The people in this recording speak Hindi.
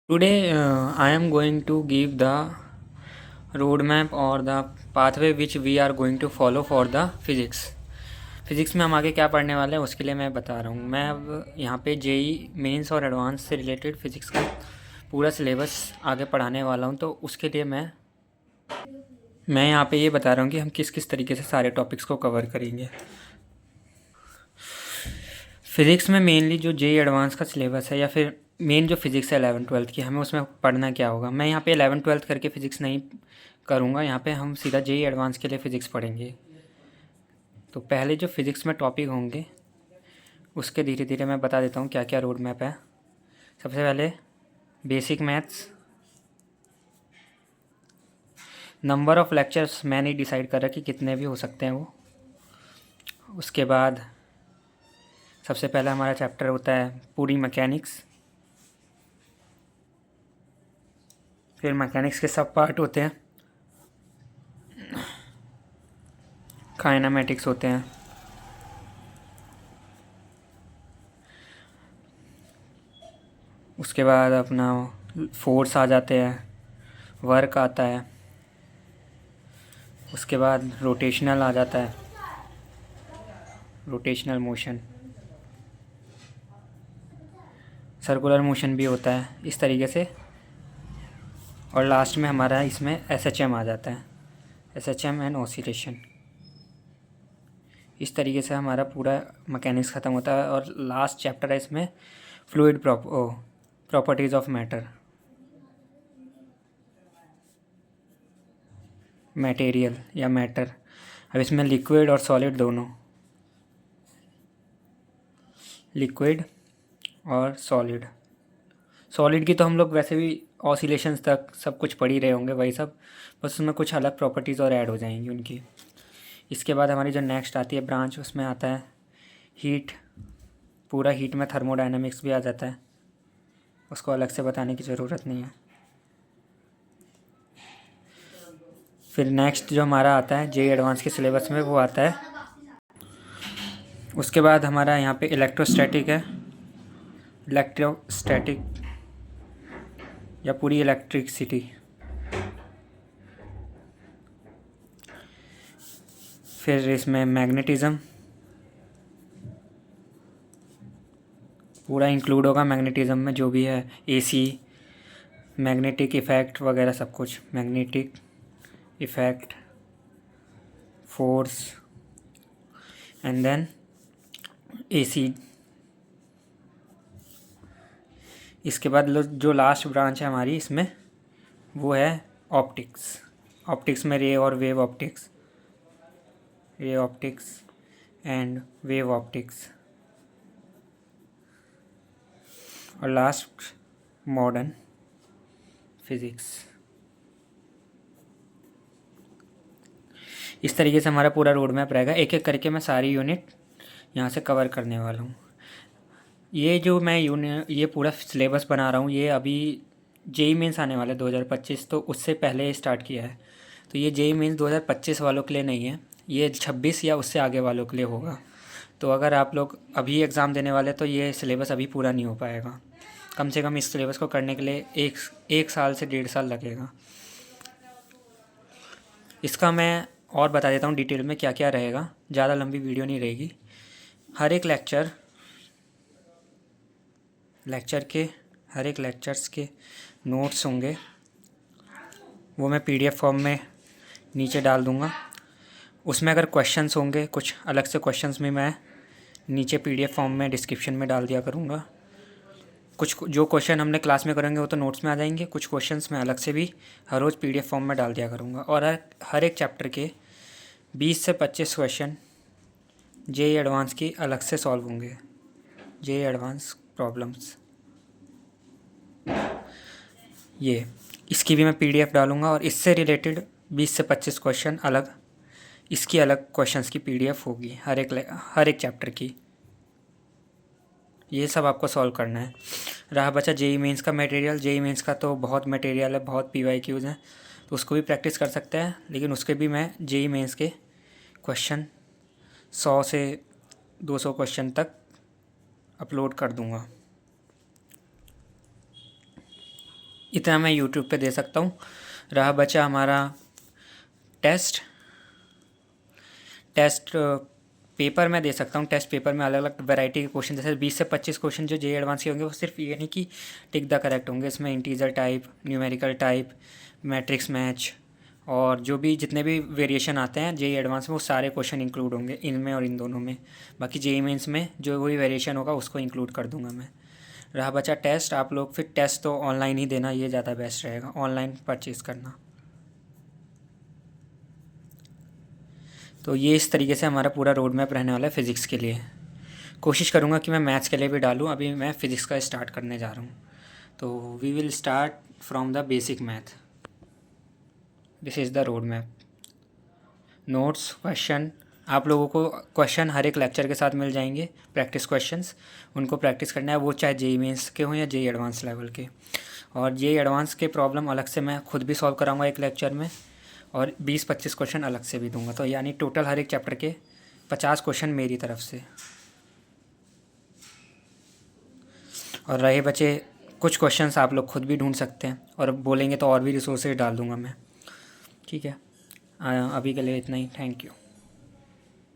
Today, I am going to give the roadmap or the pathway which we are going to follow for the physics. Physics में हम आगे क्या पढ़ने वाले हैं उसके लिए मैं बता रहा हूँ। मैं अब यहाँ पे जेई मेंस और एडवांस से रिलेटेड फ़िज़िक्स का पूरा सिलेबस आगे पढ़ाने वाला हूँ। तो उसके लिए मैं यहाँ पे ये बता रहा हूँ कि हम किस किस तरीके से सारे टॉपिक्स को कवर करेंगे। फ़िज़िक्स में मेनली जो जेई एडवांस का सिलेबस है या फिर मेन जो फिज़िक्स है 11th-12th की, हमें उसमें पढ़ना क्या होगा। मैं यहाँ पे 11th-12th करके फ़िज़िक्स नहीं करूँगा, यहाँ पे हम सीधा जेई एडवांस के लिए फ़िज़िक्स पढ़ेंगे। तो पहले जो फ़िज़िक्स में टॉपिक होंगे उसके धीरे धीरे मैं बता देता हूँ क्या क्या रोड मैप है। सबसे पहले basic maths. Number of lectures मैं नहीं डिसाइड कर रहा कि कितने भी हो सकते हैं वो। उसके बाद सबसे पहला हमारा चैप्टर होता है पूरी मैकेनिक्स। फिर मैकेनिक्स के सब पार्ट होते हैं, काइनेमेटिक्स होते हैं। उसके बाद अपना फोर्स आ जाते हैं, वर्क आता है। उसके बाद रोटेशनल आ जाता है, रोटेशनल मोशन। सर्कुलर मोशन भी होता है इस तरीके से। और लास्ट में हमारा इसमें एसएचएम आ जाता है, एसएचएम एंड ऑसिलेशन। इस तरीके से हमारा पूरा मैकेनिक्स ख़त्म होता है। और लास्ट चैप्टर है इसमें fluid properties of matter, material या मैटर। अब इसमें लिक्विड और सॉलिड दोनों, लिक्विड और सॉलिड। सॉलिड की तो हम लोग वैसे भी ऑसिलेशंस तक सब कुछ पढ़ ही रहे होंगे, वही सब, बस उसमें कुछ अलग प्रॉपर्टीज़ और ऐड हो जाएंगी उनकी। इसके बाद हमारी जो नेक्स्ट आती है ब्रांच, उसमें आता है हीट। पूरा हीट में थर्मोडायनामिक्स भी आ जाता है, उसको अलग से बताने की ज़रूरत नहीं है। फिर नेक्स्ट जो हमारा आता है जेई एडवांस के सिलेबस में वो आता है। उसके बाद हमारा यहाँ पे इलेक्ट्रोस्टैटिक है, इलेक्ट्रोस्टैटिक या पूरी इलेक्ट्रिसिटी। फिर इसमें मैग्नेटिज़्म पूरा इंक्लूड होगा, मैग्नेटिज़्म में जो भी है, एसी, मैग्नेटिक इफ़ेक्ट वगैरह सब कुछ, magnetic effect, force and then AC. इसके बाद जो लास्ट ब्रांच है हमारी इसमें वो है ऑप्टिक्स। ऑप्टिक्स में रे और wave optics, ray optics and wave optics. और लास्ट मॉडर्न फिज़िक्स। इस तरीके से हमारा पूरा रोड मैप रहेगा। एक एक करके मैं सारी यूनिट यहाँ से कवर करने वाला हूँ। ये जो मैं ये पूरा सिलेबस बना रहा हूँ, ये अभी जेई मेंस आने वाला है 2025, तो उससे पहले स्टार्ट किया है। तो ये जेई मेंस 2025 वालों के लिए नहीं है, ये 26 या उससे आगे वालों के लिए होगा। तो अगर आप लोग अभी एग्ज़ाम देने वाले तो ये सिलेबस अभी पूरा नहीं हो पाएगा। कम से कम इस सिलेबस को करने के लिए एक साल से 1.5 साल लगेगा। इसका मैं और बता देता हूँ डिटेल में क्या क्या रहेगा, ज़्यादा लंबी वीडियो नहीं रहेगी। हर एक लेक्चर्स के नोट्स होंगे, वो मैं पीडीएफ फॉर्म में नीचे डाल दूँगा। उसमें अगर क्वेश्चंस होंगे, कुछ अलग से क्वेश्चंस में मैं नीचे पीडीएफ फॉर्म में डिस्क्रिप्शन में डाल दिया करूँगा। कुछ जो क्वेश्चन हमने क्लास में करेंगे वो तो नोट्स में आ जाएंगे, कुछ क्वेश्चंस मैं अलग से भी हर रोज़ पीडीएफ फॉर्म में डाल दिया करूँगा। और हर एक चैप्टर के 20 से 25 क्वेश्चन जेई एडवांस की अलग से सॉल्व होंगे, जेई एडवांस प्रॉब्लम्स। ये इसकी भी मैं पीडीएफ डालूँगा और इससे रिलेटेड 20 से 25 क्वेश्चन अलग, इसकी अलग क्वेश्चंस की पीडीएफ होगी हर एक चैप्टर की। ये सब आपको सॉल्व करना है। रहा बचा जेई मेंस का मटेरियल, जेई मेंस का तो बहुत मटेरियल है, बहुत पीवाईक्यूज़ हैं, तो उसको भी प्रैक्टिस कर सकते हैं। लेकिन उसके भी मैं जेई मेंस के क्वेश्चन 100 से 200 क्वेश्चन तक अपलोड कर दूँगा। इतना मैं यूट्यूब पे दे सकता हूँ। रहा बचा हमारा टेस्ट पेपर में दे सकता हूँ। टेस्ट पेपर में अलग अलग वैरायटी के क्वेश्चन, जैसे 20 से 25 क्वेश्चन जो जे एडवांस के होंगे, वो सिर्फ ये नहीं कि टिक द करेक्ट होंगे, इसमें integer type, numerical type, matrix match और जो भी जितने भी वेरिएशन आते हैं जे एडवांस में, वो सारे क्वेश्चन इंक्लूड होंगे इनमें और इन दोनों में। बाकी जे मेंस में जो वही वेरिएशन होगा उसको इंक्लूड कर दूंगा मैं। रहा बचा टेस्ट, आप लोग फिर टेस्ट तो ऑनलाइन ही देना, ये ज़्यादा बेस्ट रहेगा, ऑनलाइन परचेज़ करना। तो ये इस तरीके से हमारा पूरा रोड मैप रहने वाला है फ़िज़िक्स के लिए। कोशिश करूँगा कि मैं मैथ्स के लिए भी डालूँ। अभी मैं फ़िज़िक्स का स्टार्ट करने जा रहा हूँ। तो we will start from the basic math. This is the road map. Notes, question, आप लोगों को क्वेश्चन हर एक लेक्चर के साथ मिल जाएंगे, प्रैक्टिस क्वेश्चंस, उनको प्रैक्टिस करना है, वो चाहे जेई मेंस के हों या जेई एडवांस लेवल के। और जेई एडवांस के प्रॉब्लम अलग से मैं खुद भी सॉल्व कराऊंगा एक लेक्चर में, और 20-25 क्वेश्चन अलग से भी दूंगा। तो यानी टोटल हर एक चैप्टर के 50 क्वेश्चन मेरी तरफ से। और रहे बचे कुछ क्वेश्चंस आप लोग खुद भी ढूंढ सकते हैं, और बोलेंगे तो और भी रिसोर्सेज डाल दूंगा मैं। ठीक है, अभी के लिए इतना ही। Thank you.